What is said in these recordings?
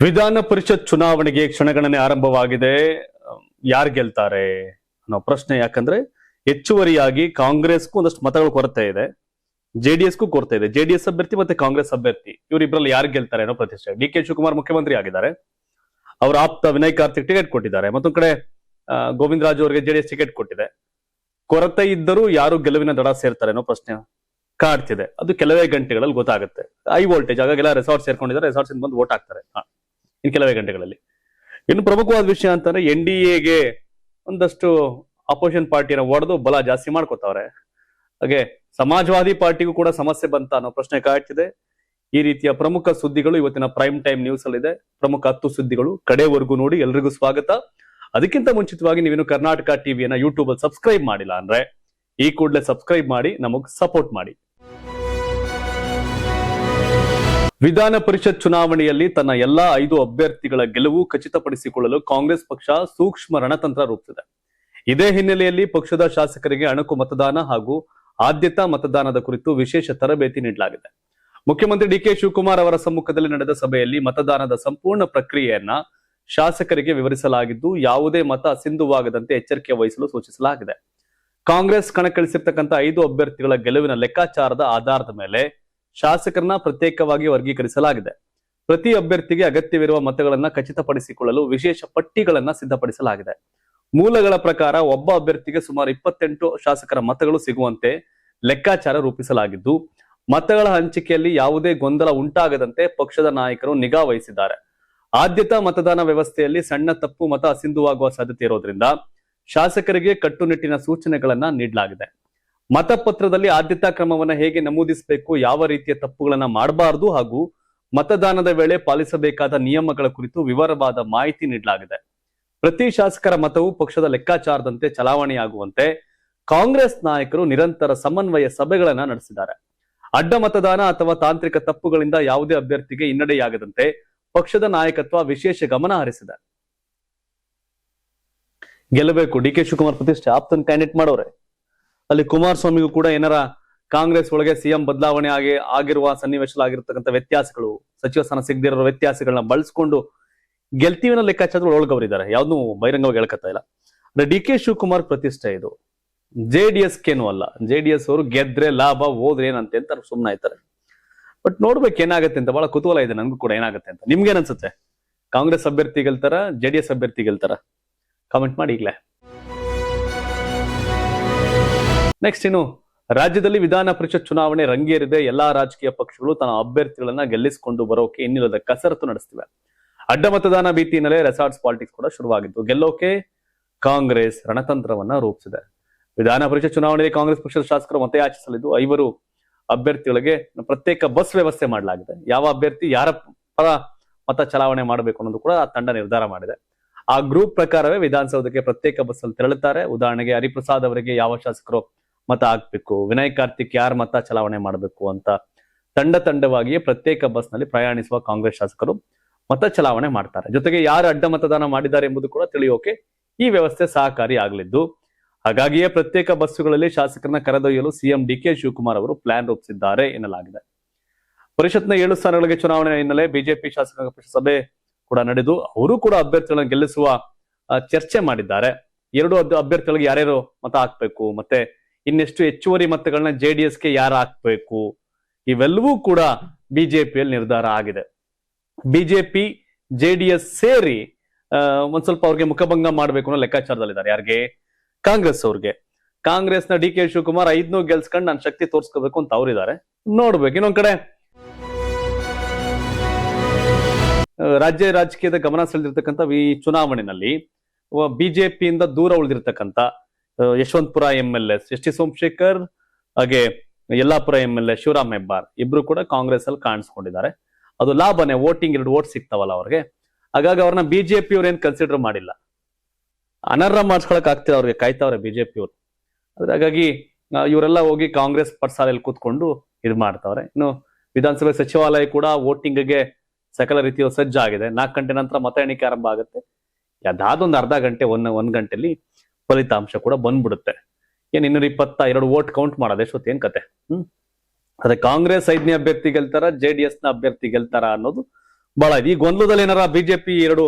ವಿಧಾನ ಪರಿಷತ್ ಚುನಾವಣೆಗೆ ಕ್ಷಣಗಣನೆ ಆರಂಭವಾಗಿದೆ. ಯಾರು ಗೆಲ್ತಾರೆ ಅನ್ನೋ ಪ್ರಶ್ನೆ. ಯಾಕಂದ್ರೆ ಹೆಚ್ಚುವರಿಯಾಗಿ ಕಾಂಗ್ರೆಸ್ಗೂ ಒಂದಷ್ಟು ಮತಗಳ ಕೊರತೆ ಇದೆ, ಜೆಡಿಎಸ್ಗೂ ಕೊರತೆ ಇದೆ. ಜೆಡಿಎಸ್ ಅಭ್ಯರ್ಥಿ ಮತ್ತೆ ಕಾಂಗ್ರೆಸ್ ಅಭ್ಯರ್ಥಿ ಇವರಿಬ್ಬರಲ್ಲಿ ಯಾರು ಗೆಲ್ತಾರೆ ಅನ್ನೋ ಪ್ರತಿಷ್ಠೆ. ಡಿ ಕೆ ಶಿವಕುಮಾರ್ ಮುಖ್ಯಮಂತ್ರಿ ಆಗಿದ್ದಾರೆ, ಅವರ ಆಪ್ತ ವಿನಯ್ ಕಾರ್ತಿಕ್ ಟಿಕೆಟ್ ಕೊಟ್ಟಿದ್ದಾರೆ. ಮತ್ತೊಂದ್ ಕಡೆ ಗೋವಿಂದ ರಾಜು ಅವರಿಗೆ ಜೆಡಿಎಸ್ ಟಿಕೆಟ್ ಕೊಟ್ಟಿದೆ. ಕೊರತೆ ಇದ್ದರೂ ಯಾರು ಗೆಲುವಿನ ದಡ ಸೇರ್ತಾರೆ ಅನ್ನೋ ಪ್ರಶ್ನೆ ಕಾಡ್ತಿದೆ. ಅದು ಕೆಲವೇ ಗಂಟೆಗಳಲ್ಲಿ ಗೊತ್ತಾಗುತ್ತೆ. ಹೈ ವೋಲ್ಟೇಜ್ ಆಗಾಗೆಲ್ಲ ರೆಸಾರ್ಟ್ ಸೇರ್ಕೊಂಡಿದ್ದಾರೆ, ರೆಸಾರ್ಟ್ಸ್ ಬಂದು ವೋಟ್ ಹಾಕ್ತಾರೆ ಇನ್ನು ಕೆಲವೇ ಗಂಟೆಗಳಲ್ಲಿ. ಇನ್ನು ಪ್ರಮುಖವಾದ ವಿಷಯ ಅಂತಂದ್ರೆ NDAಗೆ ಒಂದಷ್ಟು ಅಪೋಸಿಷನ್ ಪಾರ್ಟಿನ ಒಡೆದು ಬಲ ಜಾಸ್ತಿ ಮಾಡ್ಕೋತಾವ್ರೆ. ಹಾಗೆ ಸಮಾಜವಾದಿ ಪಾರ್ಟಿಗೂ ಕೂಡ ಸಮಸ್ಯೆ ಬಂತ ಅನ್ನೋ ಪ್ರಶ್ನೆ ಕಾಡ್ತಿದೆ. ಈ ರೀತಿಯ ಪ್ರಮುಖ ಸುದ್ದಿಗಳು ಇವತ್ತಿನ ಪ್ರೈಮ್ ಟೈಮ್ ನ್ಯೂಸ್ ಅಲ್ಲಿ ಇದೆ. ಪ್ರಮುಖ 10 ಸುದ್ದಿಗಳು ಕಡೆವರೆಗೂ ನೋಡಿ. ಎಲ್ರಿಗೂ ಸ್ವಾಗತ. ಅದಕ್ಕಿಂತ ಮುಂಚಿತವಾಗಿ ನೀವೇನು ಕರ್ನಾಟಕ ಟಿವಿಯನ್ನ ಯೂಟ್ಯೂಬ್ ಅಲ್ಲಿ ಸಬ್ಸ್ಕ್ರೈಬ್ ಮಾಡಿಲ್ಲ ಅಂದ್ರೆ ಈ ಕೂಡಲೇ ಸಬ್ಸ್ಕ್ರೈಬ್ ಮಾಡಿ ನಮಗ್ ಸಪೋರ್ಟ್ ಮಾಡಿ. ವಿಧಾನ ಪರಿಷತ್ ಚುನಾವಣೆಯಲ್ಲಿ ತನ್ನ ಎಲ್ಲಾ 5 ಅಭ್ಯರ್ಥಿಗಳ ಗೆಲುವು ಖಚಿತಪಡಿಸಿಕೊಳ್ಳಲು ಕಾಂಗ್ರೆಸ್ ಪಕ್ಷ ಸೂಕ್ಷ್ಮ ರಣತಂತ್ರ ರೂಪಿಸಿದೆ. ಇದೇ ಹಿನ್ನೆಲೆಯಲ್ಲಿ ಪಕ್ಷದ ಶಾಸಕರಿಗೆ ಅಣಕು ಮತದಾನ ಹಾಗೂ ಆದ್ಯತಾ ಮತದಾನದ ಕುರಿತು ವಿಶೇಷ ತರಬೇತಿ ನೀಡಲಾಗಿದೆ. ಮುಖ್ಯಮಂತ್ರಿ ಡಿ ಕೆ ಶಿವಕುಮಾರ್ ಅವರ ಸಮ್ಮುಖದಲ್ಲಿ ನಡೆದ ಸಭೆಯಲ್ಲಿ ಮತದಾನದ ಸಂಪೂರ್ಣ ಪ್ರಕ್ರಿಯೆಯನ್ನ ಶಾಸಕರಿಗೆ ವಿವರಿಸಲಾಗಿದ್ದು, ಯಾವುದೇ ಮತ ಅಸಿಂಧುವಾಗದಂತೆ ಎಚ್ಚರಿಕೆ ವಹಿಸಲು ಸೂಚಿಸಲಾಗಿದೆ. ಕಾಂಗ್ರೆಸ್ ಕಣಕ್ಕಿಳಿಸಿರ್ತಕ್ಕಂಥ 5 ಅಭ್ಯರ್ಥಿಗಳ ಗೆಲುವಿನ ಲೆಕ್ಕಾಚಾರದ ಆಧಾರದ ಮೇಲೆ ಶಾಸಕರನ್ನ ಪ್ರತ್ಯೇಕವಾಗಿ ವರ್ಗೀಕರಿಸಲಾಗಿದೆ. ಪ್ರತಿ ಅಭ್ಯರ್ಥಿಗೆ ಅಗತ್ಯವಿರುವ ಮತಗಳನ್ನ ಖಚಿತಪಡಿಸಿಕೊಳ್ಳಲು ವಿಶೇಷ ಪಟ್ಟಿಗಳನ್ನ ಸಿದ್ಧಪಡಿಸಲಾಗಿದೆ. ಮೂಲಗಳ ಪ್ರಕಾರ ಒಬ್ಬ ಅಭ್ಯರ್ಥಿಗೆ ಸುಮಾರು 28 ಶಾಸಕರ ಮತಗಳು ಸಿಗುವಂತೆ ಲೆಕ್ಕಾಚಾರ ರೂಪಿಸಲಾಗಿದ್ದು, ಮತಗಳ ಹಂಚಿಕೆಯಲ್ಲಿ ಯಾವುದೇ ಗೊಂದಲ ಉಂಟಾಗದಂತೆ ಪಕ್ಷದ ನಾಯಕರು ನಿಗಾ ವಹಿಸಿದ್ದಾರೆ. ಆದ್ಯತಾ ಮತದಾನ ವ್ಯವಸ್ಥೆಯಲ್ಲಿ ಸಣ್ಣ ತಪ್ಪು ಮತ ಅಸಿಂಧುವಾಗುವ ಸಾಧ್ಯತೆ ಇರೋದ್ರಿಂದ ಶಾಸಕರಿಗೆ ಕಟ್ಟುನಿಟ್ಟಿನ ಸೂಚನೆಗಳನ್ನ ನೀಡಲಾಗಿದೆ. ಮತಪತ್ರದಲ್ಲಿ ಆದ್ಯತಾ ಕ್ರಮವನ್ನ ಹೇಗೆ ನಮೂದಿಸಬೇಕು, ಯಾವ ರೀತಿಯ ತಪ್ಪುಗಳನ್ನ ಮಾಡಬಾರದು ಹಾಗೂ ಮತದಾನದ ವೇಳೆ ಪಾಲಿಸಬೇಕಾದ ನಿಯಮಗಳ ಕುರಿತು ವಿವರವಾದ ಮಾಹಿತಿ ನೀಡಲಾಗಿದೆ. ಪ್ರತಿ ಶಾಸಕರ ಮತವು ಪಕ್ಷದ ಲೆಕ್ಕಾಚಾರದಂತೆ ಚಲಾವಣೆಯಾಗುವಂತೆ ಕಾಂಗ್ರೆಸ್ ನಾಯಕರು ನಿರಂತರ ಸಮನ್ವಯ ಸಭೆಗಳನ್ನ ನಡೆಸಿದ್ದಾರೆ. ಅಡ್ಡ ಮತದಾನ ಅಥವಾ ತಾಂತ್ರಿಕ ತಪ್ಪುಗಳಿಂದ ಯಾವುದೇ ಅಭ್ಯರ್ಥಿಗೆ ಹಿನ್ನಡೆಯಾಗದಂತೆ ಪಕ್ಷದ ನಾಯಕತ್ವ ವಿಶೇಷ ಗಮನ ಹರಿಸಿದೆ. ಗೆಲ್ಲಬೇಕು ಡಿ ಕೆ ಶಿವಕುಮಾರ್ ಪ್ರತಿಷ್ಠೆ ಆಪ್ತನ್ ಕ್ಯಾಂಡಿಡೇಟ್ ಮಾಡೋರೆ. ಅಲ್ಲಿ ಕುಮಾರಸ್ವಾಮಿಗೂ ಕೂಡ ಏನಾರ ಕಾಂಗ್ರೆಸ್ ಒಳಗೆ ಸಿಎಂ ಬದಲಾವಣೆ ಆಗಿರುವ ಸನ್ನಿವೇಶಗಳಾಗಿರ್ತಕ್ಕಂಥ ವ್ಯತ್ಯಾಸಗಳು, ಸಚಿವ ಸ್ಥಾನ ಸಿಗದಿರೋ ವ್ಯತ್ಯಾಸಗಳನ್ನ ಬಳಸ್ಕೊಂಡು ಗೆಲ್ತೀವಿನ ಲೆಕ್ಕಾಚಾರಗಳು ಒಳಗವರಿದ್ದಾರೆ. ಯಾವ್ದು ಬಹಿರಂಗವಾಗಿ ಹೇಳ್ಕತ್ತಾ ಇಲ್ಲ. ಅಂದ್ರೆ ಡಿ ಕೆ ಶಿವಕುಮಾರ್ ಪ್ರತಿಷ್ಠೆ ಇದು. JDSಕೇನು ಅಲ್ಲ. JDS ಅವರು ಗೆದ್ರೆ ಲಾಭ, ಹೋದ್ರೆ ಏನಂತೆ ಅಂತ ಸುಮ್ಮನೆ ಆಯ್ತಾರೆ. ಬಟ್ ನೋಡ್ಬೇಕು ಏನಾಗುತ್ತೆ ಅಂತ ಬಹಳ ಕುತೂಹಲ ಇದೆ ನನಗೂ ಕೂಡ, ಏನಾಗುತ್ತೆ ಅಂತ. ನಿಮ್ಗೇನ್ ಅನ್ಸುತ್ತೆ? ಕಾಂಗ್ರೆಸ್ ಅಭ್ಯರ್ಥಿ ಗೆಲ್ತಾರ, JDS ಅಭ್ಯರ್ಥಿ ಗೆಲ್ತಾರ? ಕಾಮೆಂಟ್ ಮಾಡಿ ಈಗಲೇ. ನೆಕ್ಸ್ಟ್, ಇನ್ನು ರಾಜ್ಯದಲ್ಲಿ ವಿಧಾನ ಪರಿಷತ್ ಚುನಾವಣೆ ರಂಗೇರಿದೆ. ಎಲ್ಲಾ ರಾಜಕೀಯ ಪಕ್ಷಗಳು ತನ್ನ ಅಭ್ಯರ್ಥಿಗಳನ್ನ ಗೆಲ್ಲಿಸಿಕೊಂಡು ಬರೋಕೆ ಇನ್ನಿಲ್ಲದ ಕಸರತ್ತು ನಡೆಸ್ತಿವೆ. ಅಡ್ಡ ಮತದಾನ ಭೀತಿ ಹಿನ್ನೆಲೆ ರೆಸಾರ್ಟ್ಸ್ ಪಾಲಿಟಿಕ್ಸ್ ಕೂಡ ಶುರುವಾಗಿದ್ದು, ಗೆಲ್ಲೋಕೆ ಕಾಂಗ್ರೆಸ್ ರಣತಂತ್ರವನ್ನ ರೂಪಿಸಿದೆ. ವಿಧಾನ ಪರಿಷತ್ ಚುನಾವಣೆಯಲ್ಲಿ ಕಾಂಗ್ರೆಸ್ ಪಕ್ಷದ ಶಾಸಕರು ಮತಯಾಚಿಸಲಿದ್ದು 5 ಅಭ್ಯರ್ಥಿಗಳಿಗೆ ಪ್ರತ್ಯೇಕ ಬಸ್ ವ್ಯವಸ್ಥೆ ಮಾಡಲಾಗಿದೆ. ಯಾವ ಅಭ್ಯರ್ಥಿ ಯಾರ ಪರ ಮತ ಚಲಾವಣೆ ಮಾಡಬೇಕು ಅನ್ನೋದು ಕೂಡ ಆ ತಂಡ ನಿರ್ಧಾರ ಮಾಡಿದೆ. ಆ ಗ್ರೂಪ್ ಪ್ರಕಾರವೇ ವಿಧಾನಸೌಧಕ್ಕೆ ಪ್ರತ್ಯೇಕ ಬಸ್ ಅಲ್ಲಿ ತೆರಳುತ್ತಾರೆ. ಉದಾಹರಣೆಗೆ ಹರಿಪ್ರಸಾದ್ ಅವರಿಗೆ ಯಾವ ಶಾಸಕರು ಮತ ಹಾಕ್ಬೇಕು, ವಿನಯ್ ಕಾರ್ತಿಕ್ ಯಾರ ಮತ ಚಲಾವಣೆ ಮಾಡಬೇಕು ಅಂತ ತಂಡವಾಗಿಯೇ ಪ್ರತ್ಯೇಕ ಬಸ್ ನಲ್ಲಿ ಪ್ರಯಾಣಿಸುವ ಕಾಂಗ್ರೆಸ್ ಶಾಸಕರು ಮತ ಚಲಾವಣೆ ಮಾಡ್ತಾರೆ. ಜೊತೆಗೆ ಯಾರು ಅಡ್ಡ ಮತದಾನ ಮಾಡಿದ್ದಾರೆ ಎಂಬುದು ಕೂಡ ತಿಳಿಯೋಕೆ ಈ ವ್ಯವಸ್ಥೆ ಸಹಕಾರಿ ಆಗಲಿದ್ದು, ಹಾಗಾಗಿಯೇ ಪ್ರತ್ಯೇಕ ಬಸ್ಸುಗಳಲ್ಲಿ ಶಾಸಕರನ್ನ ಕರೆದೊಯ್ಯಲು ಸಿಎಂ ಡಿ ಕೆ ಶಿವಕುಮಾರ್ ಅವರು ಪ್ಲಾನ್ ರೂಪಿಸಿದ್ದಾರೆ ಎನ್ನಲಾಗಿದೆ. ಪರಿಷತ್ನ 7 ಸ್ಥಾನಗಳಿಗೆ ಚುನಾವಣೆ ಹಿನ್ನೆಲೆ ಬಿಜೆಪಿ ಶಾಸಕಾಂಗ ಪಕ್ಷ ಸಭೆ ಕೂಡ ನಡೆದು ಅವರು ಕೂಡ ಅಭ್ಯರ್ಥಿಗಳನ್ನ ಗೆಲ್ಲಿಸುವ ಚರ್ಚೆ ಮಾಡಿದ್ದಾರೆ. 2 ಅಭ್ಯರ್ಥಿಗಳಿಗೆ ಯಾರ್ಯಾರು ಮತ ಹಾಕ್ಬೇಕು, ಮತ್ತೆ ಇನ್ನೆಷ್ಟು ಹೆಚ್ಚುವರಿ ಮತಗಳನ್ನ JDSಗೆ ಯಾರು ಹಾಕ್ಬೇಕು, ಇವೆಲ್ಲವೂ ಕೂಡ ಬಿಜೆಪಿಯಲ್ಲಿ ನಿರ್ಧಾರ ಆಗಿದೆ. ಬಿಜೆಪಿ JDS ಸೇರಿ ಒಂದ್ ಸ್ವಲ್ಪ ಅವ್ರಿಗೆ ಮುಖಭಂಗ ಮಾಡ್ಬೇಕು ಅನ್ನೋ ಲೆಕ್ಕಾಚಾರದಲ್ಲಿದ್ದಾರೆ. ಯಾರಿಗೆ? ಕಾಂಗ್ರೆಸ್ ಅವ್ರಿಗೆ. ಕಾಂಗ್ರೆಸ್ನ ಡಿ ಕೆ ಶಿವಕುಮಾರ್ 5 ಗೆಲ್ಸ್ಕೊಂಡು ನಾನು ಶಕ್ತಿ ತೋರಿಸ್ಕೋಬೇಕು ಅಂತ ಅವ್ರಿದ್ದಾರೆ. ನೋಡ್ಬೇಕು. ಇನ್ನೊಂದ್ ಕಡೆ ರಾಜಕೀಯದ ಗಮನ ಸೆಳೆದಿರ್ತಕ್ಕಂಥ ಈ ಚುನಾವಣೆಯಲ್ಲಿ ಬಿಜೆಪಿಯಿಂದ ದೂರ ಉಳಿದಿರ್ತಕ್ಕಂಥ Yeshwanthpur MLS S T Somashekar, ಹಾಗೆ ಯಲ್ಲಾಪುರ MLA ಶಿವರಾಮ್ ಹೆಬ್ಬಾರ್ ಇಬ್ರು ಕೂಡ ಕಾಂಗ್ರೆಸ್ ಅಲ್ಲಿ ಕಾಣಿಸ್ಕೊಂಡಿದ್ದಾರೆ. ಅದು ಲಾಭನೇ, ವೋಟಿಂಗ್ 2 ವೋಟ್ ಸಿಗ್ತಾವಲ್ಲ ಅವ್ರಿಗೆ. ಹಾಗಾಗಿ ಅವ್ರನ್ನ ಬಿಜೆಪಿ ಅವ್ರು ಏನ್ ಕನ್ಸಿಡರ್ ಮಾಡಿಲ್ಲ, ಅನರ್ಹ ಮಾಡಿಸ್ಕೊಳಕ್ ಆಗ್ತಿಲ್ಲ ಅವ್ರಿಗೆ, ಕಾಯ್ತಾವ್ರೆ ಬಿಜೆಪಿ ಅವರು. ಹಾಗಾಗಿ ಇವರೆಲ್ಲ ಹೋಗಿ ಕಾಂಗ್ರೆಸ್ ಪರ್ಸಾಲೆಯಲ್ಲಿ ಕೂತ್ಕೊಂಡು ಇದು ಮಾಡ್ತಾವ್ರೆ. ಇನ್ನು ವಿಧಾನಸಭೆ ಸಚಿವಾಲಯ ಕೂಡ ವೋಟಿಂಗ್ಗೆ ಸಕಲ ರೀತಿಯ ಸಜ್ಜಾಗಿದೆ. 4 ಗಂಟೆ ನಂತರ ಮತ ಎಣಿಕೆ ಆರಂಭ ಆಗುತ್ತೆ. ಯಾವ್ದಾದೊಂದು ಅರ್ಧ ಗಂಟೆ, ಒಂದ್ ಗಂಟೆಲಿ ಫಲಿತಾಂಶ ಕೂಡ ಬಂದ್ಬಿಡುತ್ತೆ. ಏನ್ 222 ವೋಟ್ ಕೌಂಟ್ ಮಾಡೋದು ಎಷ್ಟೊತ್ತು, ಏನ್ ಕತೆ? ಅದೇ ಕಾಂಗ್ರೆಸ್ 5ನೇ ಅಭ್ಯರ್ಥಿ ಗೆಲ್ತಾರ, JDS ನ ಅಭ್ಯರ್ಥಿ ಗೆಲ್ತಾರ ಅನ್ನೋದು ಬಹಳ ಇದೆ. ಈ ಗೊಂದಲದಲ್ಲಿ ಏನಾರ ಬಿಜೆಪಿ ಎರಡು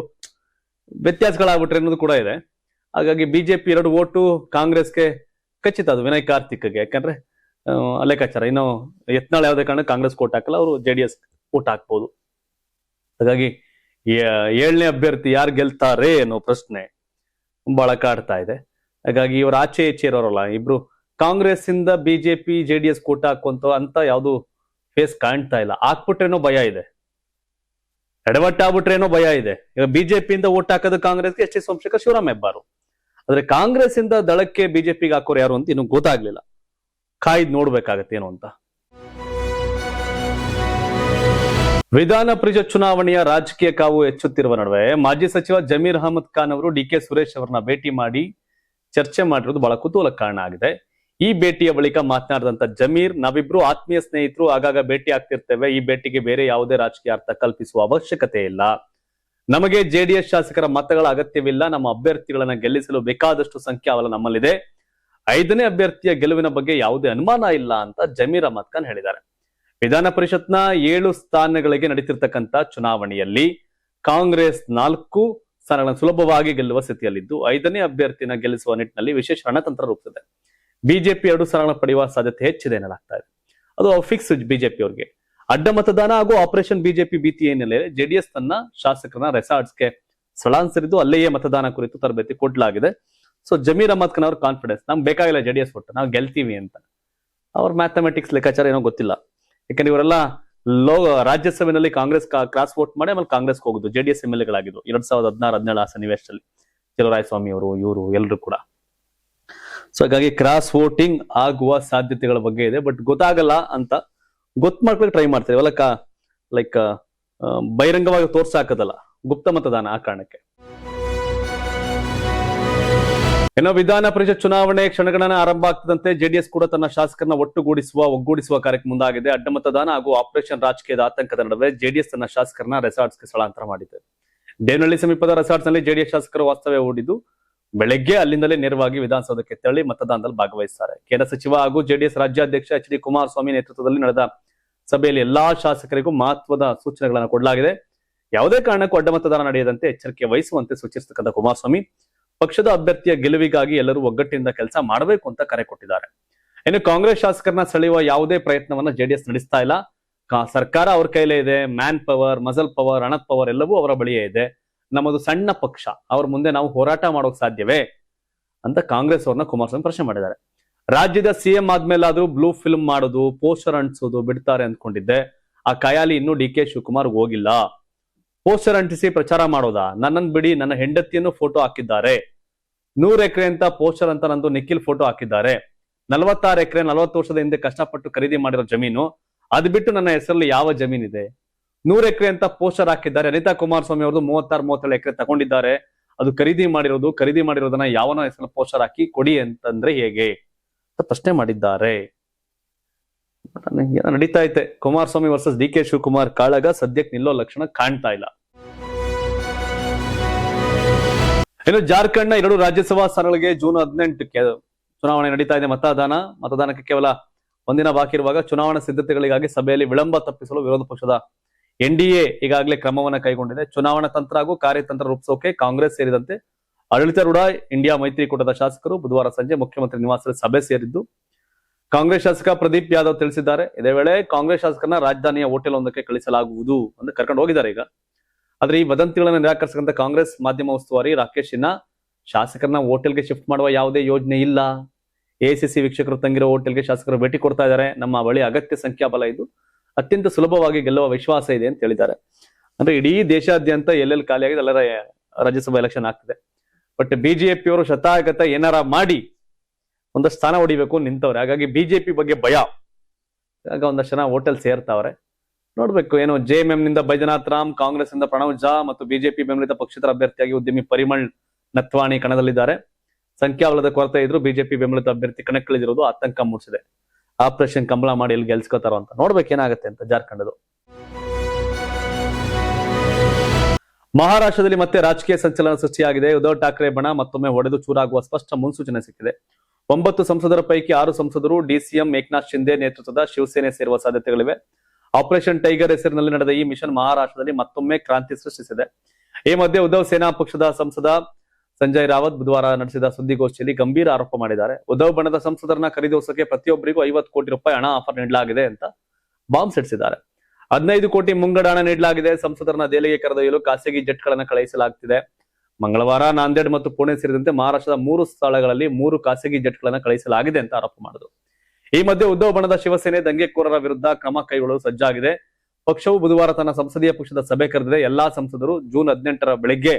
ವ್ಯತ್ಯಾಸಗಳಾಗ್ಬಿಟ್ರೆ ಅನ್ನೋದು ಕೂಡ ಇದೆ. ಹಾಗಾಗಿ ಬಿಜೆಪಿ 2 ಓಟು ಕಾಂಗ್ರೆಸ್ಗೆ ಖಚಿತ, ಅದು ವಿನಯ್ ಕಾರ್ತಿಕ್ಗೆ. ಯಾಕಂದ್ರೆ ಲೆಕ್ಕಾಚಾರ ಇನ್ನು ಯತ್ನಾಳ್ ಯಾವುದೇ ಕಾರಣ ಕಾಂಗ್ರೆಸ್ ಓಟ್ ಹಾಕಲ್ಲ, ಅವರು JDS ಓಟ್ ಹಾಕ್ಬೋದು. ಹಾಗಾಗಿ 7ನೇ ಅಭ್ಯರ್ಥಿ ಯಾರು ಗೆಲ್ತಾರೆ ಅನ್ನೋ ಪ್ರಶ್ನೆ ಬಹಳ ಕಾಡ್ತಾ ಇದೆ. ಹಾಗಾಗಿ ಇವರು ಆಚೆ ಈಚೆ ಇರೋರಲ್ಲ, ಇಬ್ರು ಕಾಂಗ್ರೆಸ್ ಇಂದ ಬಿಜೆಪಿ JDS ಓಟ್ ಹಾಕುವಂತ ಅಂತ ಯಾವ್ದು ಫೇಸ್ ಕಾಣ್ತಾ ಇಲ್ಲ. ಹಾಕ್ಬಿಟ್ರೇನೋ ಭಯ ಇದೆ, ಎಡವಟ್ಟಾಗ್ಬಿಟ್ರೇನೋ ಭಯ ಇದೆ. ಈಗ ಬಿಜೆಪಿಯಿಂದ ಓಟ್ ಹಾಕೋದು ಕಾಂಗ್ರೆಸ್ಗೆ ಎಚ್ ಎಸ್ ಸೋಮಶೇಖರ್, ಶಿವರಾಮ್ ಹೆಬ್ಬಾರ್. ಆದ್ರೆ ಕಾಂಗ್ರೆಸ್ ಇಂದ ದಳಕ್ಕೆ ಬಿಜೆಪಿಗೆ ಹಾಕೋರು ಯಾರು ಅಂತ ಇನ್ನು ಗೊತ್ತಾಗ್ಲಿಲ್ಲ. ಕಾಯ್ದು ನೋಡ್ಬೇಕಾಗತ್ತೆ ಏನು ಅಂತ. ವಿಧಾನ ಪರಿಷತ್ ಚುನಾವಣೆಯ ರಾಜಕೀಯ ಕಾವು ಹೆಚ್ಚುತ್ತಿರುವ ನಡುವೆ ಮಾಜಿ ಸಚಿವ ಜಮೀರ್ ಅಹಮದ್ ಖಾನ್ ಅವರು DK ಸುರೇಶ್ ಅವರನ್ನ ಭೇಟಿ ಮಾಡಿ ಚರ್ಚೆ ಮಾಡಿರೋದು ಬಹಳ ಕುತೂಹಲಕ್ಕೆ ಕಾರಣ ಆಗಿದೆ. ಈ ಭೇಟಿಯ ಬಳಿಕ ಮಾತನಾಡಿದಂತ ಜಮೀರ್, ನಾವಿಬ್ರು ಆತ್ಮೀಯ ಸ್ನೇಹಿತರು, ಆಗಾಗ ಭೇಟಿ ಆಗ್ತಿರ್ತೇವೆ. ಈ ಭೇಟಿಗೆ ಬೇರೆ ಯಾವುದೇ ರಾಜಕೀಯ ಅರ್ಥ ಕಲ್ಪಿಸುವ ಅವಶ್ಯಕತೆ ಇಲ್ಲ. ನಮಗೆ JDS ಶಾಸಕರ ಮತಗಳ ಅಗತ್ಯವಿಲ್ಲ. ನಮ್ಮ ಅಭ್ಯರ್ಥಿಗಳನ್ನ ಗೆಲ್ಲಿಸಲು ಬೇಕಾದಷ್ಟು ಸಂಖ್ಯಾಬಲ ನಮ್ಮಲ್ಲಿದೆ. 5ನೇ ಅಭ್ಯರ್ಥಿಯ ಗೆಲುವಿನ ಬಗ್ಗೆ ಯಾವುದೇ ಅನುಮಾನ ಇಲ್ಲ ಅಂತ ಜಮೀರ್ ಅಹಮದ್ ಖಾನ್ ಹೇಳಿದ್ದಾರೆ. ವಿಧಾನ ಪರಿಷತ್ನ 7 ಸ್ಥಾನಗಳಿಗೆ ನಡೀತಿರ್ತಕ್ಕಂಥ ಚುನಾವಣೆಯಲ್ಲಿ ಕಾಂಗ್ರೆಸ್ 4 ಸ್ಥಾನಗಳನ್ನು ಸುಲಭವಾಗಿ ಗೆಲ್ಲುವ ಸ್ಥಿತಿಯಲ್ಲಿದ್ದು 5ನೇ ಅಭ್ಯರ್ಥಿನ ಗೆಲ್ಲಿಸುವ ನಿಟ್ಟಿನಲ್ಲಿ ವಿಶೇಷ ರಣತಂತ್ರ ರೂಪಿಸಿದೆ. ಬಿಜೆಪಿ 2 ಸ್ಥಾನಗಳನ್ನು ಪಡೆಯುವ ಸಾಧ್ಯತೆ ಹೆಚ್ಚಿದೆ ಎನ್ನಲಾಗ್ತಾ ಇದೆ. ಅದು ಫಿಕ್ಸ್ ಬಿಜೆಪಿ ಅವರಿಗೆ. ಅಡ್ಡ ಮತದಾನ ಹಾಗೂ ಆಪರೇಷನ್ ಬಿಜೆಪಿ ಭೀತಿ ಹಿನ್ನೆಲೆಯಲ್ಲಿ JDS ತನ್ನ ಶಾಸಕರನ್ನ ರೆಸಾರ್ಟ್ಸ್ಗೆ ಸ್ಥಳಾಂತರಿದ್ದು ಅಲ್ಲಿಯೇ ಮತದಾನ ಕುರಿತು ತರಬೇತಿ ಕೊಡಲಾಗಿದೆ. ಸೊ ಜಮೀರ್ ಅಹಮದ್ ಖಾನ್ ಅವ್ರ ಕಾನ್ಫಿಡೆನ್ಸ್, ನಮ್ಗೆ ಬೇಕಾಗಿಲ್ಲ JDS ಒಟ್ಟು, ನಾವು ಗೆಲ್ತೀವಿ ಅಂತ. ಅವ್ರ ಮ್ಯಾಥಮೆಟಿಕ್ಸ್ ಲೆಕ್ಕಾಚಾರ ಏನೋ ಗೊತ್ತಿಲ್ಲ. ಯಾಕಂದ್ರೆ ಇವರೆಲ್ಲ ರಾಜ್ಯಸಭೆಯಲ್ಲಿ ಕಾಂಗ್ರೆಸ್ ಕ್ರಾಸ್ ವೋಟ್ ಮಾಡಿ ಆಮೇಲೆ ಕಾಂಗ್ರೆಸ್ಗೆ ಹೋಗುದು. JDS MLAಗಳಾಗಿದ್ದು 2016-17 ಆ ಸನ್ನಿವೇಶದಲ್ಲಿ ಚಲುವರಾಯಸ್ವಾಮಿ ಅವರು, ಇವರು ಎಲ್ಲರೂ ಕೂಡ. ಸೊ ಹಾಗಾಗಿ ಕ್ರಾಸ್ ವೋಟಿಂಗ್ ಆಗುವ ಸಾಧ್ಯತೆಗಳ ಬಗ್ಗೆ ಇದೆ. ಬಟ್ ಗೊತ್ತಾಗಲ್ಲ ಅಂತ ಗೊತ್ತು ಮಾಡ್ಕೊಳ್ಳಿ ಟ್ರೈ ಮಾಡ್ತಾರೆ. ಇವೆಲ್ಲ ಲೈಕ್ ಬಹಿರಂಗವಾಗಿ ತೋರ್ಸಾಕದಲ್ಲ, ಗುಪ್ತ ಮತದಾನ ಆ ಕಾರಣಕ್ಕೆ. ಇನ್ನು ವಿಧಾನ ಪರಿಷತ್ ಚುನಾವಣೆ ಕ್ಷಣಗಣನೆ ಆರಂಭ ಆಗ್ತದಂತೆ JDS ಕೂಡ ತನ್ನ ಶಾಸಕರನ್ನ ಒಗ್ಗೂಡಿಸುವ ಕಾರ್ಯಕ್ಕೆ ಮುಂದಾಗಿದೆ. ಅಡ್ಡ ಮತದಾನ ಹಾಗೂ ಆಪರೇಷನ್ ರಾಜಕೀಯದ ಆತಂಕದ ನಡುವೆ JDS ತನ್ನ ಶಾಸಕರನ್ನ ರೆಸಾರ್ಟ್ಸ್ಗೆ ಸ್ಥಳಾಂತರ ಮಾಡಿದೆ. ದೇವನಹಳ್ಳಿ ಸಮೀಪದ ರೆಸಾರ್ಟ್ಸ್ ನಲ್ಲಿ JDS ಶಾಸಕರು ವಾಸ್ತವ್ಯ ಹೂಡಿದ್ದು ಬೆಳಗ್ಗೆ ಅಲ್ಲಿಂದಲೇ ನೇರವಾಗಿ ವಿಧಾನಸೌಧಕ್ಕೆ ತೆರಳಿ ಮತದಾನದಲ್ಲಿ ಭಾಗವಹಿಸುತ್ತಾರೆ. ಕೇಂದ್ರ ಸಚಿವ ಹಾಗೂ JDS ರಾಜ್ಯಾಧ್ಯಕ್ಷ HD ಕುಮಾರಸ್ವಾಮಿ ನೇತೃತ್ವದಲ್ಲಿ ನಡೆದ ಸಭೆಯಲ್ಲಿ ಎಲ್ಲಾ ಶಾಸಕರಿಗೂ ಮಹತ್ವದ ಸೂಚನೆಗಳನ್ನು ಕೊಡಲಾಗಿದೆ. ಯಾವುದೇ ಕಾರಣಕ್ಕೂ ಅಡ್ಡ ಮತದಾನ ನಡೆಯದಂತೆ ಎಚ್ಚರಿಕೆ ವಹಿಸುವಂತೆ ಸೂಚಿಸತಕ್ಕಂಥ ಕುಮಾರಸ್ವಾಮಿ ಪಕ್ಷದ ಅಭ್ಯರ್ಥಿಯ ಗೆಲುವಿಗಾಗಿ ಎಲ್ಲರೂ ಒಗ್ಗಟ್ಟಿನಿಂದ ಕೆಲಸ ಮಾಡಬೇಕು ಅಂತ ಕರೆ ಕೊಟ್ಟಿದ್ದಾರೆ. ಇನ್ನು ಕಾಂಗ್ರೆಸ್ ಶಾಸಕರನ್ನ ಸೆಳೆಯುವ ಯಾವುದೇ ಪ್ರಯತ್ನವನ್ನ JDS ನಡೆಸ್ತಾ ಇಲ್ಲ. ಸರ್ಕಾರ ಅವ್ರ ಕೈಲೇ ಇದೆ. ಮ್ಯಾನ್ ಪವರ್, ಮಸಲ್ ಪವರ್, ಹಣದ ಪವರ್ ಎಲ್ಲವೂ ಅವರ ಬಳಿಯೇ ಇದೆ. ನಮ್ಮದು ಸಣ್ಣ ಪಕ್ಷ, ಅವ್ರ ಮುಂದೆ ನಾವು ಹೋರಾಟ ಮಾಡೋಕ್ ಸಾಧ್ಯವೇ ಅಂತ ಕಾಂಗ್ರೆಸ್ ಅವ್ರನ್ನ ಕುಮಾರಸ್ವಾಮಿ ಪ್ರಶ್ನೆ ಮಾಡಿದ್ದಾರೆ. ರಾಜ್ಯದ CM ಆದ್ಮೇಲಾದ್ರೂ ಬ್ಲೂ ಫಿಲ್ಮ್ ಮಾಡೋದು, ಪೋಸ್ಟರ್ ಅಂಟಿಸೋದು ಬಿಡ್ತಾರೆ ಅಂದ್ಕೊಂಡಿದ್ದೆ. ಆ ಕಯಾಲಿ ಇನ್ನೂ DK ಶಿವಕುಮಾರ್ ಹೋಗಿಲ್ಲ. ಪೋಸ್ಟರ್ ಅಂಟಿಸಿ ಪ್ರಚಾರ ಮಾಡೋದಾ? ನನ್ನನ್ನು ಬಿಡಿ, ನನ್ನ ಹೆಂಡತಿಯನ್ನು ಫೋಟೋ ಹಾಕಿದ್ದಾರೆ. 100 ಎಕರೆ ಅಂತ ಪೋಸ್ಟರ್ ಅಂತ ನಂದು ನಿಖಿಲ್ ಫೋಟೋ ಹಾಕಿದ್ದಾರೆ. 46 ಎಕರೆ 40 ವರ್ಷದ ಹಿಂದೆ ಕಷ್ಟಪಟ್ಟು ಖರೀದಿ ಮಾಡಿರೋ ಜಮೀನು, ಅದು ಬಿಟ್ಟು ನನ್ನ ಹೆಸರಲ್ಲಿ ಯಾವ ಜಮೀನಿದೆ? 100 ಎಕರೆ ಅಂತ ಪೋಸ್ಟರ್ ಹಾಕಿದ್ದಾರೆ. ಅನಿತಾ ಕುಮಾರಸ್ವಾಮಿ ಅವ್ರದ್ದು 36-37 ಎಕರೆ ತಗೊಂಡಿದ್ದಾರೆ. ಅದು ಖರೀದಿ ಮಾಡಿರೋದನ್ನ ಯಾವನೋ ಹೆಸರಲ್ಲಿ ಪೋಸ್ಟರ್ ಹಾಕಿ ಕೊಡಿ ಅಂತಂದ್ರೆ ಹೇಗೆ ಅಂತ ಪ್ರಶ್ನೆ ಮಾಡಿದ್ದಾರೆ. ನಡೀತಾ ಐತೆ ಕುಮಾರಸ್ವಾಮಿ ವರ್ಸಸ್ DK ಶಿವಕುಮಾರ್ ಕಾಳಗ. ಸದ್ಯಕ್ಕೆ ನಿಲ್ಲೋ ಲಕ್ಷಣ ಕಾಣ್ತಾ ಇಲ್ಲ. ಇನ್ನು ಜಾರ್ಖಂಡ್ನ 2 ರಾಜ್ಯಸಭಾ ಸ್ಥಾನಗಳಿಗೆ ಜೂನ್ 18ಕ್ಕೆ ಚುನಾವಣೆ ನಡೀತಾ ಇದೆ. ಮತದಾನಕ್ಕೆ ಕೇವಲ ಒಂದಿನ ಬಾಕಿ ಇರುವಾಗ ಚುನಾವಣಾ ಸಿದ್ಧತೆಗಳಿಗಾಗಿ ಸಭೆಯಲ್ಲಿ ವಿಳಂಬ ತಪ್ಪಿಸಲು ವಿರೋಧ ಪಕ್ಷದ NDA ಈಗಾಗಲೇ ಕ್ರಮವನ್ನ ಕೈಗೊಂಡಿದೆ. ಚುನಾವಣಾ ತಂತ್ರ ಹಾಗೂ ಕಾರ್ಯತಂತ್ರ ರೂಪಿಸೋಕೆ ಕಾಂಗ್ರೆಸ್ ಸೇರಿದಂತೆ ಆಡಳಿತಾರೂಢ ಇಂಡಿಯಾ ಮೈತ್ರಿಕೂಟದ ಶಾಸಕರು ಬುಧವಾರ ಸಂಜೆ ಮುಖ್ಯಮಂತ್ರಿ ನಿವಾಸದಲ್ಲಿ ಸಭೆ ಸೇರಿದ್ದು ಕಾಂಗ್ರೆಸ್ ಶಾಸಕ ಪ್ರದೀಪ್ ಯಾದವ್ ತಿಳಿಸಿದ್ದಾರೆ. ಇದೇ ವೇಳೆ ಕಾಂಗ್ರೆಸ್ ಶಾಸಕರನ್ನ ರಾಜಧಾನಿಯ ಹೋಟೆಲ್ ಒಂದಕ್ಕೆ ಕಳಿಸಲಾಗುವುದು ಅಂತ ಕರ್ಕೊಂಡು ಹೋಗಿದ್ದಾರೆ. ಈಗ ಆದ್ರೆ ಈ ವದಂತಿಗಳನ್ನು ನಿರಾಕರಿಸತಕ್ಕಂಥ ಕಾಂಗ್ರೆಸ್ ಮಾಧ್ಯಮ ಉಸ್ತುವಾರಿ ರಾಕೇಶ್ ಸಿನ್ಹಾ, ಶಾಸಕರನ್ನ ಹೋಟೆಲ್ಗೆ ಶಿಫ್ಟ್ ಮಾಡುವ ಯಾವುದೇ ಯೋಜನೆ ಇಲ್ಲ. AICC ವೀಕ್ಷಕರು ತಂಗಿರೋ ಹೋಟೆಲ್ಗೆ ಶಾಸಕರು ಭೇಟಿ ಕೊಡ್ತಾ ಇದ್ದಾರೆ. ನಮ್ಮ ಬಳಿ ಅಗತ್ಯ ಸಂಖ್ಯಾಬಲ ಇದ್ದು ಅತ್ಯಂತ ಸುಲಭವಾಗಿ ಗೆಲ್ಲುವ ವಿಶ್ವಾಸ ಇದೆ ಅಂತ ಹೇಳಿದ್ದಾರೆ. ಅಂದ್ರೆ ಇಡೀ ದೇಶಾದ್ಯಂತ ಎಲ್ಲೆಲ್ಲಿ ಖಾಲಿಯಾಗಿದೆ ಎಲ್ಲರ ರಾಜ್ಯಸಭಾ ಎಲೆಕ್ಷನ್ ಆಗ್ತಿದೆ. ಬಟ್ BJP ಅವರು ಶತಾಯಗತ ಏನಾರ ಮಾಡಿ ಒಂದಷ್ಟು ಸ್ಥಾನ ಹೊಡಿಬೇಕು ನಿಂತವ್ರೆ. ಹಾಗಾಗಿ BJP ಬಗ್ಗೆ ಭಯ. ಆಗ ಒಂದಷ್ಟು ಜನ ಹೋಟೆಲ್ ಸೇರ್ತಾವ್ರೆ. ನೋಡ್ಬೇಕು ಏನು. JMM ನಿಂದ ಬೈಜನಾಥ್ ರಾಮ್, ಕಾಂಗ್ರೆಸ್ ಇಂದ ಪ್ರಣವ್ ಝಾ ಮತ್ತು BJP ಬೆಂಬಲಿತ ಪಕ್ಷೇತರ ಅಭ್ಯರ್ಥಿಯಾಗಿ ಉದ್ಯಮಿ ಪರಿಮಳ್ ನತ್ವಾಣಿ ಕಣದಲ್ಲಿದ್ದಾರೆ. ಸಂಖ್ಯಾಬಲದ ಕೊರತೆ ಇದ್ರು BJP ಬೆಂಬಲಿತ ಅಭ್ಯರ್ಥಿ ಕಣಕ್ಕಿಳಿದಿರೋದು ಆತಂಕ ಮೂಡಿಸಿದೆ. ಆಪರೇಷನ್ ಕಮಲ ಮಾಡಿ ಎಲ್ಲಿ ಗೆಲ್ಸ್ಕೋತಾರೋ ಅಂತ ನೋಡ್ಬೇಕೇನಾಗತ್ತೆ ಅಂತ ಜಾರ್ಖಂಡದು. ಮಹಾರಾಷ್ಟ್ರದಲ್ಲಿ ಮತ್ತೆ ರಾಜಕೀಯ ಸಂಚಲನ ಸೃಷ್ಟಿಯಾಗಿದೆ. ಉದ್ಧವ್ ಠಾಕ್ರೆ ಬಣ ಮತ್ತೊಮ್ಮೆ ಒಡೆದು ಚೂರಾಗುವ ಸ್ಪಷ್ಟ ಮುನ್ಸೂಚನೆ ಸಿಕ್ಕಿದೆ. 9 ಸಂಸದರ ಪೈಕಿ 6 ಸಂಸದರು DCM ಏಕನಾಥ್ ಶಿಂದೆ ನೇತೃತ್ವದ ಶಿವಸೇನೆ ಸೇರುವ ಸಾಧ್ಯತೆಗಳಿವೆ. ಆಪರೇಷನ್ ಟೈಗರ್ ಹೆಸರಿನಲ್ಲಿ ನಡೆದ ಈ ಮಿಷನ್ ಮಹಾರಾಷ್ಟ್ರದಲ್ಲಿ ಮತ್ತೊಮ್ಮೆ ಕ್ರಾಂತಿ ಸೃಷ್ಟಿಸಿದೆ. ಈ ಮಧ್ಯೆ ಉದ್ಧವ್ ಸೇನಾ ಪಕ್ಷದ ಸಂಸದ ಸಂಜಯ್ ರಾವತ್ ಬುಧವಾರ ನಡೆಸಿದ ಸುದ್ದಿಗೋಷ್ಠಿಯಲ್ಲಿ ಗಂಭೀರ ಆರೋಪ ಮಾಡಿದ್ದಾರೆ. ಉದ್ಧವ್ ಬಣದ ಸಂಸದರನ್ನ ಖರೀದಿಸೋಕೆ ಪ್ರತಿಯೊಬ್ಬರಿಗೂ 50 ಕೋಟಿ ರೂಪಾಯಿ ಹಣ ಆಫರ್ ನೀಡಲಾಗಿದೆ ಅಂತ ಬಾಂಬ್ ಸಿಡಿಸಿದ್ದಾರೆ. 15 ಕೋಟಿ ಮುಂಗಡ ಹಣ ನೀಡಲಾಗಿದೆ. ಸಂಸದರನ್ನ ದೆಹಲಿಗೆ ಕರೆದೊಯ್ಯಲು ಖಾಸಗಿ ಜೆಟ್ಗಳನ್ನು ಕಳುಹಿಸಲಾಗುತ್ತಿದೆ. ಮಂಗಳವಾರ ನಾಂದೇಡ್ ಮತ್ತು ಪುಣೆ ಸೇರಿದಂತೆ ಮಹಾರಾಷ್ಟ್ರದ 3 ಸ್ಥಳಗಳಲ್ಲಿ 3 ಖಾಸಗಿ ಜೆಟ್ಗಳನ್ನು ಕಳುಹಿಸಲಾಗಿದೆ ಅಂತ ಆರೋಪ ಮಾಡಿದ್ರು. ಈ ಮಧ್ಯೆ ಉದ್ಧವ್ ಬಣದ ಶಿವಸೇನೆ ದಂಗೆಕೋರರ ವಿರುದ್ಧ ಕ್ರಮ ಕೈಗೊಳ್ಳಲು ಸಜ್ಜಾಗಿದೆ. ಪಕ್ಷವು ಬುಧವಾರ ತನ್ನ ಸಂಸದೀಯ ಪಕ್ಷದ ಸಭೆ ಕರೆದಿದೆ. ಎಲ್ಲಾ ಸಂಸದರು ಜೂನ್ 18ರ ಬೆಳಗ್ಗೆ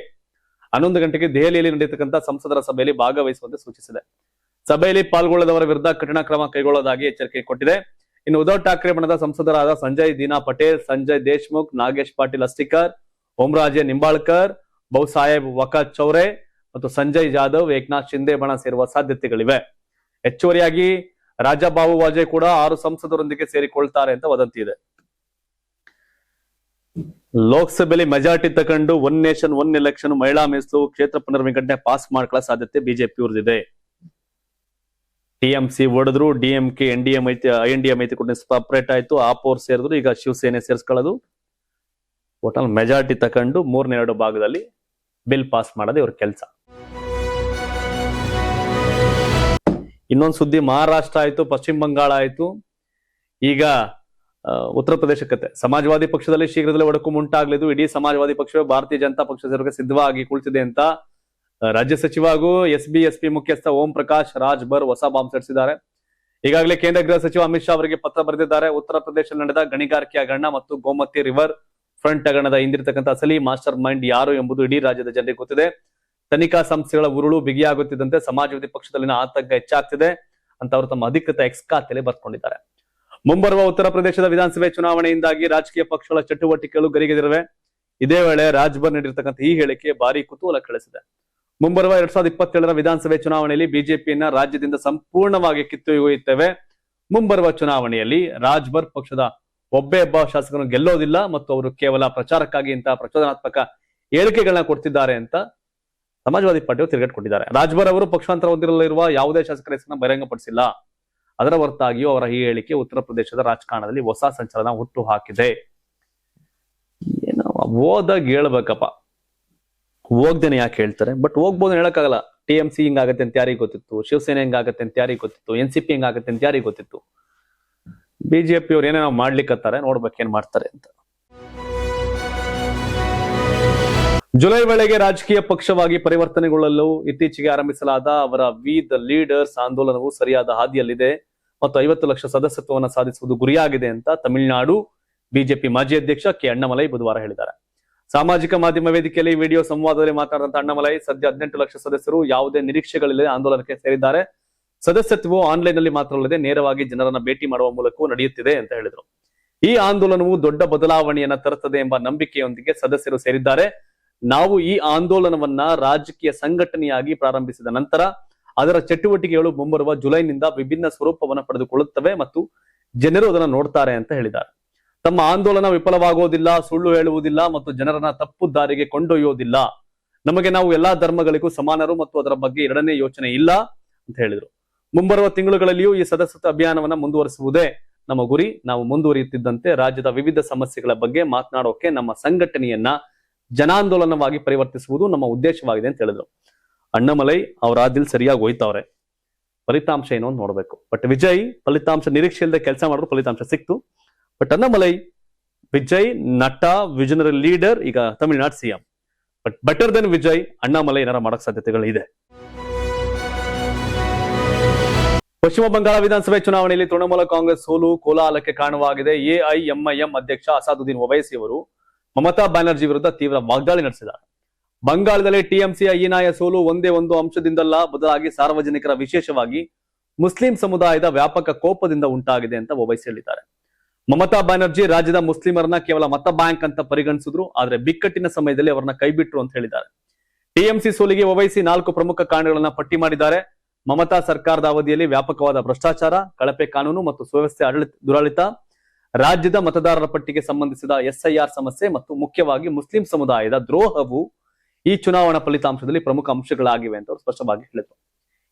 11 ಗಂಟೆಗೆ ದೆಹಲಿಯಲ್ಲಿ ನಡೆಯತಕ್ಕಂಥ ಸಂಸದರ ಸಭೆಯಲ್ಲಿ ಭಾಗವಹಿಸುವಂತೆ ಸೂಚಿಸಿದೆ. ಸಭೆಯಲ್ಲಿ ಪಾಲ್ಗೊಳ್ಳದವರ ವಿರುದ್ಧ ಕಠಿಣ ಕ್ರಮ ಕೈಗೊಳ್ಳೋದಾಗಿ ಎಚ್ಚರಿಕೆ ಕೊಟ್ಟಿದೆ. ಇನ್ನು ಉದ್ಧವ್ ಠಾಕ್ರೆ ಬಣದ ಸಂಸದರಾದ ಸಂಜಯ್ ದೀನಾ ಪಟೇಲ್, ಸಂಜಯ್ ದೇಶ್ಮುಖ್, ನಾಗೇಶ್ ಪಾಟೀಲ್ ಅಸ್ಟಿಕರ್, ಓಂರಾಜೆ ನಿಂಬಾಳ್ಕರ್, ಬಹುಸಾಹೇಬ್ ವಕಾತ್ ಚೌರೆ ಮತ್ತು ಸಂಜಯ್ ಜಾಧವ್ ಏಕನಾಥ್ ಶಿಂದೆ ಬಣ ಸೇರುವ ಸಾಧ್ಯತೆಗಳಿವೆ. ಹೆಚ್ಚುವರಿಯಾಗಿ ರಾಜಾ ಬಾಬು ವಾಜೆ ಕೂಡ 6 ಸಂಸದರೊಂದಿಗೆ ಸೇರಿಕೊಳ್ತಾರೆ ಅಂತ ವದಂತಿ ಇದೆ. ಲೋಕಸಭೆಯಲ್ಲಿ ಮೆಜಾರಿಟಿ ತಕೊಂಡು 1 ನೇಷನ್ 1 ಎಲೆಕ್ಷನ್ ಮಹಿಳಾ ಮೀಸಲು ಕ್ಷೇತ್ರ ಪುನರ್ವಿಂಗಡಣೆ ಪಾಸ್ ಮಾಡ್ಕೊಳ್ಳೋ ಸಾಧ್ಯತೆ ಬಿಜೆಪಿ ಅವ್ರದಿದೆ. ಟಿಎಂಸಿ ಹೊಡೆದ್ರು, ಡಿಎಂಕೆ ಐಎನ್ಡಿಎ ಮೈತ್ರಿಕೂಟ ಸಪರೇಟ್ ಆಯ್ತು, ಆಪೋರ್ ಸೇರಿದ್ರು, ಈಗ ಶಿವಸೇನೆ ಸೇರಿಸ್ಕೊಳ್ಳೋದು. ಒಟ್ಟಲ್ಲಿ ಮೆಜಾರಿಟಿ ತಕೊಂಡು 3/2 ಭಾಗದಲ್ಲಿ ಬಿಲ್ ಪಾಸ್ ಮಾಡೋದು ಇವ್ರ ಕೆಲಸ. ಇನ್ನೊಂದು ಸುದ್ದಿ, ಮಹಾರಾಷ್ಟ್ರ ಆಯ್ತು, ಪಶ್ಚಿಮ ಬಂಗಾಳ ಆಯ್ತು, ಈಗ ಉತ್ತರ ಪ್ರದೇಶ ಕತೆ. ಸಮಾಜವಾದಿ ಪಕ್ಷದಲ್ಲಿ ಶೀಘ್ರದಲ್ಲೇ ಒಡಕು ಉಂಟಾಗ್ಲಿದ್ದು ಇಡೀ ಸಮಾಜವಾದಿ ಪಕ್ಷವೇ ಭಾರತೀಯ ಜನತಾ ಪಕ್ಷ ಸೇರೋಕೆ ಸಿದ್ಧವಾಗಿ ಕುಳಿತಿದೆ ಅಂತ ರಾಜ್ಯ ಸಚಿವ ಹಾಗೂ ಎಸ್ಪಿ ಮುಖ್ಯಸ್ಥ ಓಂ ಪ್ರಕಾಶ್ ರಾಜ್ಭರ್ ಹೊಸ ಬಾಂಬ್ ಸಿಡಿಸಿದ್ದಾರೆ. ಈಗಾಗಲೇ ಕೇಂದ್ರ ಗೃಹ ಸಚಿವ ಅಮಿತ್ ಶಾ ಅವರಿಗೆ ಪತ್ರ ಬರೆದಿದ್ದಾರೆ. ಉತ್ತರ ಪ್ರದೇಶದಲ್ಲಿ ನಡೆದ ಗಣಿಗಾರಿಕೆ ಹಗರಣ ಮತ್ತು ಗೋಮತಿ ರಿವರ್ ಫ್ರಂಟ್ ಹಗರಣದ ಹಿಂದಿರತಕ್ಕಂಥ ಅಸಲಿ ಮಾಸ್ಟರ್ ಮೈಂಡ್ ಯಾರು ಎಂಬುದು ಇಡೀ ರಾಜ್ಯದ ಜನರಿಗೆ ಗೊತ್ತಿದೆ. ತನಿಖಾ ಸಂಸ್ಥೆಗಳ ಉರುಳು ಬಿಗಿಯಾಗುತ್ತಿದ್ದಂತೆ ಸಮಾಜವಾದಿ ಪಕ್ಷದಲ್ಲಿನ ಆತಂಕ ಹೆಚ್ಚಾಗ್ತಿದೆ ಅಂತ ಅವರು ತಮ್ಮ ಅಧಿಕೃತ ಎಕ್ಸ್ ಖಾತೆಯಲ್ಲಿ ಬರ್ಕೊಂಡಿದ್ದಾರೆ. ಮುಂಬರುವ ಉತ್ತರ ಪ್ರದೇಶದ ವಿಧಾನಸಭೆ ಚುನಾವಣೆಯಿಂದಾಗಿ ರಾಜಕೀಯ ಪಕ್ಷಗಳ ಚಟುವಟಿಕೆಗಳು ಗರಿಗೆದಿರುವೆ. ಇದೇ ವೇಳೆ ರಾಜ್ಭರ್ ನೀಡಿರ್ತಕ್ಕಂಥ ಈ ಹೇಳಿಕೆ ಭಾರಿ ಕುತೂಹಲ ಕೆಳಿಸಿದೆ. ಮುಂಬರುವ 2027ರ ವಿಧಾನಸಭೆ ಚುನಾವಣೆಯಲ್ಲಿ ಬಿಜೆಪಿಯನ್ನ ರಾಜ್ಯದಿಂದ ಸಂಪೂರ್ಣವಾಗಿ ಕಿತ್ತೊಯ್ಯುತ್ತೇವೆ. ಮುಂಬರುವ ಚುನಾವಣೆಯಲ್ಲಿ ರಾಜ್ಭರ್ ಪಕ್ಷದ ಒಬ್ಬ ಶಾಸಕರನ್ನು ಗೆಲ್ಲೋದಿಲ್ಲ ಮತ್ತು ಅವರು ಕೇವಲ ಪ್ರಚಾರಕ್ಕಾಗಿ ಇಂತಹ ಪ್ರಚೋದನಾತ್ಮಕ ಹೇಳಿಕೆಗಳನ್ನ ಕೊಡ್ತಿದ್ದಾರೆ ಅಂತ ಸಮಾಜವಾದಿ ಪಾರ್ಟಿಯವರು ತಿರುಗೇಟು ರಾಜ್ಭರ್ ಅವರು ಪಕ್ಷಾಂತರ ಹೊಂದಿರಲಿರುವ ಯಾವುದೇ ಶಾಸಕರ ಹೆಸರನ್ನ ಬಹಿರಂಗಪಡಿಸಿಲ್ಲ. ಅದರ ಹೊರತಾಗಿಯೂ ಅವರ ಈ ಹೇಳಿಕೆ ಉತ್ತರ ಪ್ರದೇಶದ ರಾಜಕಾರಣದಲ್ಲಿ ಹೊಸ ಸಂಚಲನ ಹುಟ್ಟು ಹಾಕಿದೆ. ಏನೋ ಓದಾಗ ಹೇಳ್ಬೇಕಪ್ಪ, ಹೋಗ್ದೇನೆ ಯಾಕೆ ಹೇಳ್ತಾರೆ, ಬಟ್ ಹೋಗ್ಬೋದು ಹೇಳಕ್ಕಾಗಲ್ಲ. ಟಿಎಂಸಿ ಹಿಂಗಾಗತ್ತೆ ಅಂತ ಯಾರಿಗೆ ಗೊತ್ತಿತ್ತು, ಶಿವಸೇನೆ ಹಿಂಗಾಗತ್ತೆ ಅಂತ ಯಾರಿಗೆ ಗೊತ್ತಿತ್ತು, ಎನ್ಸಿಪಿ ಹಿಂಗಾಗತ್ತೆ ಅಂತ ಯಾರಿಗೆ ಗೊತ್ತಿತ್ತು. ಬಿಜೆಪಿ ಅವ್ರು ಏನೇನೋ ಮಾಡ್ಲಿಕ್ಕತ್ತಾರೆ, ನೋಡ್ಬೇಕೇನ್ ಮಾಡ್ತಾರೆ ಅಂತ. ಜುಲೈ ವೇಳೆಗೆ ರಾಜಕೀಯ ಪಕ್ಷವಾಗಿ ಪರಿವರ್ತನೆಗೊಳ್ಳಲು ಇತ್ತೀಚೆಗೆ ಆರಂಭಿಸಲಾದ ಅವರ ವಿ ದ ಲೀಡರ್ಸ್ ಆಂದೋಲನವು ಸರಿಯಾದ ಹಾದಿಯಲ್ಲಿದೆ ಮತ್ತು 50 ಲಕ್ಷ ಸದಸ್ಯತ್ವವನ್ನು ಸಾಧಿಸುವುದು ಗುರಿಯಾಗಿದೆ ಅಂತ ತಮಿಳುನಾಡು ಬಿಜೆಪಿ ಮಾಜಿ ಅಧ್ಯಕ್ಷ ಕೆ ಅಣ್ಣಾಮಲೈ ಬುಧವಾರ ಹೇಳಿದ್ದಾರೆ. ಸಾಮಾಜಿಕ ಮಾಧ್ಯಮ ವೇದಿಕೆಯಲ್ಲಿ ವಿಡಿಯೋ ಸಂವಾದದಲ್ಲಿ ಮಾತನಾಡಿದಂತ ಅಣ್ಣಾಮಲೈ, ಸದ್ಯ 18 ಲಕ್ಷ ಸದಸ್ಯರು ಯಾವುದೇ ನಿರೀಕ್ಷೆಗಳಿಲ್ಲದೆ ಆಂದೋಲನಕ್ಕೆ ಸೇರಿದ್ದಾರೆ. ಸದಸ್ಯತ್ವವು ಆನ್ಲೈನ್ ನಲ್ಲಿ ಮಾತ್ರವಲ್ಲದೆ ನೇರವಾಗಿ ಜನರನ್ನ ಭೇಟಿ ಮಾಡುವ ಮೂಲಕವೂ ನಡೆಯುತ್ತಿದೆ ಅಂತ ಹೇಳಿದರು. ಈ ಆಂದೋಲನವು ದೊಡ್ಡ ಬದಲಾವಣೆಯನ್ನ ತರುತ್ತದೆ ಎಂಬ ನಂಬಿಕೆಯೊಂದಿಗೆ ಸದಸ್ಯರು ಸೇರಿದ್ದಾರೆ. ನಾವು ಈ ಆಂದೋಲನವನ್ನ ರಾಜಕೀಯ ಸಂಘಟನೆಯಾಗಿ ಪ್ರಾರಂಭಿಸಿದ ನಂತರ ಅದರ ಚಟುವಟಿಕೆಗಳು ಮುಂಬರುವ ಜುಲೈನಿಂದ ವಿಭಿನ್ನ ಸ್ವರೂಪವನ್ನು ಪಡೆದುಕೊಳ್ಳುತ್ತವೆ ಮತ್ತು ಜನರು ಅದನ್ನು ನೋಡ್ತಾರೆ ಅಂತ ಹೇಳಿದ್ದಾರೆ. ತಮ್ಮ ಆಂದೋಲನ ವಿಫಲವಾಗುವುದಿಲ್ಲ, ಸುಳ್ಳು ಹೇಳುವುದಿಲ್ಲ ಮತ್ತು ಜನರನ್ನ ತಪ್ಪು ದಾರಿಗೆ ಕೊಂಡೊಯ್ಯೋದಿಲ್ಲ. ನಾವು ಎಲ್ಲಾ ಧರ್ಮಗಳಿಗೂ ಸಮಾನರು ಮತ್ತು ಅದರ ಬಗ್ಗೆ ಎರಡನೇ ಯೋಚನೆ ಇಲ್ಲ ಅಂತ ಹೇಳಿದರು. ಮುಂಬರುವ ತಿಂಗಳುಗಳಲ್ಲಿಯೂ ಈ ಸದಸ್ಯತ್ವ ಅಭಿಯಾನವನ್ನ ಮುಂದುವರಿಸುವುದೇ ನಮ್ಮ ಗುರಿ. ನಾವು ಮುಂದುವರಿಯುತ್ತಿದ್ದಂತೆ ರಾಜ್ಯದ ವಿವಿಧ ಸಮಸ್ಯೆಗಳ ಬಗ್ಗೆ ಮಾತನಾಡೋಕೆ ನಮ್ಮ ಸಂಘಟನೆಯನ್ನ ಜನಾಂದೋಲನವಾಗಿ ಪರಿವರ್ತಿಸುವುದು ನಮ್ಮ ಉದ್ದೇಶವಾಗಿದೆ ಅಂತ ಹೇಳಿದ್ರು. ಅಣ್ಣಾಮಲೈ ಅವರ ದಿಲ್ ಸರಿಯಾಗಿ ಹೋಯ್ತವ್ರೆ. ಫಲಿತಾಂಶ ಏನು ಅಂತ ನೋಡ್ಬೇಕು. ಬಟ್ ವಿಜಯ್ ಫಲಿತಾಂಶ ನಿರೀಕ್ಷೆ ಇಲ್ಲದೆ ಕೆಲಸ ಮಾಡಿದ್ರು, ಫಲಿತಾಂಶ ಸಿಕ್ತು. ಬಟ್ ಅಣ್ಣಾಮಲೈ ವಿಜಯ್ ನಟ, ವಿಜನರಿ ಲೀಡರ್, ಈಗ Tamil Nadu CM. But better than Vijay Annamalai ಏನಾರ ಮಾಡಕ್ ಸಾಧ್ಯತೆಗಳು ಇದೆ. ಪಶ್ಚಿಮ ಬಂಗಾಳ ವಿಧಾನಸಭೆ ಚುನಾವಣೆಯಲ್ಲಿ ತೃಣಮೂಲ ಕಾಂಗ್ರೆಸ್ ಸೋಲು ಕೋಲಾಹಲಕ್ಕೆ ಕಾರಣವಾಗಿದೆ. ಎಐಎಂಐಎಂ ಅಧ್ಯಕ್ಷ ಅಸಾದುದ್ದೀನ್ ಒವೈಸಿ ಅವರು ಮಮತಾ ಬ್ಯಾನರ್ಜಿ ವಿರುದ್ಧ ತೀವ್ರ ವಾಗ್ದಾಳಿ ನಡೆಸಿದ್ದಾರೆ. ಬಂಗಾಳದಲ್ಲಿ ಟಿಎಂಸಿಯ ಹೀನಾಯ ಸೋಲು ಒಂದೇ ಒಂದು ಅಂಶದಿಂದಲ್ಲ, ಬದಲಾಗಿ ಸಾರ್ವಜನಿಕರ, ವಿಶೇಷವಾಗಿ ಮುಸ್ಲಿಂ ಸಮುದಾಯದ ವ್ಯಾಪಕ ಕೋಪದಿಂದ ಉಂಟಾಗಿದೆ ಅಂತ ಒವೈಸಿ ಹೇಳಿದ್ದಾರೆ. ಮಮತಾ ಬ್ಯಾನರ್ಜಿ ರಾಜ್ಯದ ಮುಸ್ಲಿಮರನ್ನ ಕೇವಲ ಮತ ಬ್ಯಾಂಕ್ ಅಂತ ಪರಿಗಣಿಸಿದ್ರು, ಆದ್ರೆ ಬಿಕ್ಕಟ್ಟಿನ ಸಮಯದಲ್ಲಿ ಅವರನ್ನ ಕೈಬಿಟ್ರು ಅಂತ ಹೇಳಿದ್ದಾರೆ. ಟಿಎಂಸಿ ಸೋಲಿಗೆ ಒವೈಸಿ 4 ಪ್ರಮುಖ ಕಾರಣಗಳನ್ನ ಪಟ್ಟಿ ಮಾಡಿದ್ದಾರೆ. ಮಮತಾ ಸರ್ಕಾರದ ಅವಧಿಯಲ್ಲಿ ವ್ಯಾಪಕವಾದ ಭ್ರಷ್ಟಾಚಾರ, ಕಳಪೆ ಕಾನೂನು ಮತ್ತು ಸುವ್ಯವಸ್ಥೆ ದುರಾಡಳಿತ, ರಾಜ್ಯದ ಮತದಾರರ ಪಟ್ಟಿಗೆ ಸಂಬಂಧಿಸಿದ SIR ಸಮಸ್ಯೆ ಮತ್ತು ಮುಖ್ಯವಾಗಿ ಮುಸ್ಲಿಂ ಸಮುದಾಯದ ದ್ರೋಹವು ಈ ಚುನಾವಣಾ ಫಲಿತಾಂಶದಲ್ಲಿ ಪ್ರಮುಖ ಅಂಶಗಳಾಗಿವೆ ಅಂತ ಅವರು ಸ್ಪಷ್ಟವಾಗಿ ಹೇಳಿದರು.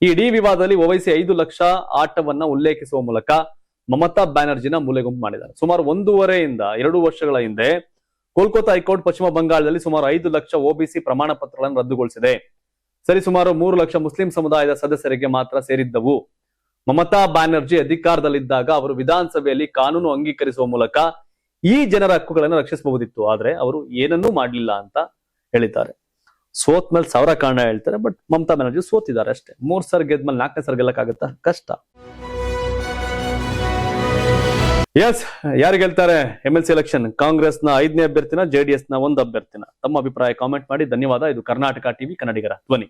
ಈ ಇಡೀ ವಿವಾದದಲ್ಲಿ ಒವೈಸಿ 5 ಲಕ್ಷ ಆಟವನ್ನ ಉಲ್ಲೇಖಿಸುವ ಮೂಲಕ ಮಮತಾ ಬ್ಯಾನರ್ಜಿನ ಮೂಲೆಗುಂಪು ಮಾಡಿದ್ದಾರೆ. ಸುಮಾರು 1.5 ವರ್ಷಗಳ ಹಿಂದೆ ಕೋಲ್ಕತ್ತಾ ಹೈಕೋರ್ಟ್ ಪಶ್ಚಿಮ ಬಂಗಾಳದಲ್ಲಿ ಸುಮಾರು 5 ಲಕ್ಷ OBC ಪ್ರಮಾಣ ಪತ್ರಗಳನ್ನು ರದ್ದುಗೊಳಿಸಿದೆ. ಸುಮಾರು 3 ಲಕ್ಷ ಮುಸ್ಲಿಂ ಸಮುದಾಯದ ಸದಸ್ಯರಿಗೆ ಮಾತ್ರ ಸೇರಿದ್ದವು. ಮಮತಾ ಬ್ಯಾನರ್ಜಿ ಅಧಿಕಾರದಲ್ಲಿದ್ದಾಗ ಅವರು ವಿಧಾನಸಭೆಯಲ್ಲಿ ಕಾನೂನು ಅಂಗೀಕರಿಸುವ ಮೂಲಕ ಈ ಜನರ ಹಕ್ಕುಗಳನ್ನು ರಕ್ಷಿಸಬಹುದಿತ್ತು. ಆದ್ರೆ ಅವರು ಏನನ್ನೂ ಮಾಡಲಿಲ್ಲ ಅಂತ ಹೇಳಿದ್ದಾರೆ. ಸೋತ್ ಮೇಲೆ 1000 ಕಾರಣ ಹೇಳ್ತಾರೆ, ಬಟ್ ಮಮತಾ ಬ್ಯಾನರ್ಜಿ ಸೋತಿದ್ದಾರೆ ಅಷ್ಟೇ. 3 ಸರ್ ಗೆದ್ಮೇಲೆ 4ನೇ ಸರ್ ಗೆಲ್ಲಕ್ಕಾಗತ್ತಾ? ಕಷ್ಟ. ಎಸ್, ಯಾರು ಗೆಲ್ತಾರೆ MLC ಎಲೆಕ್ಷನ್? ಕಾಂಗ್ರೆಸ್ನ 5ನೇ ಅಭ್ಯರ್ಥಿನ, JDS ನ 1 ಅಭ್ಯರ್ಥಿನ? ತಮ್ಮ ಅಭಿಪ್ರಾಯ ಕಾಮೆಂಟ್ ಮಾಡಿ. ಧನ್ಯವಾದ. ಇದು ಕರ್ನಾಟಕ ಟಿವಿ, ಕನ್ನಡಿಗರ ಧ್ವನಿ.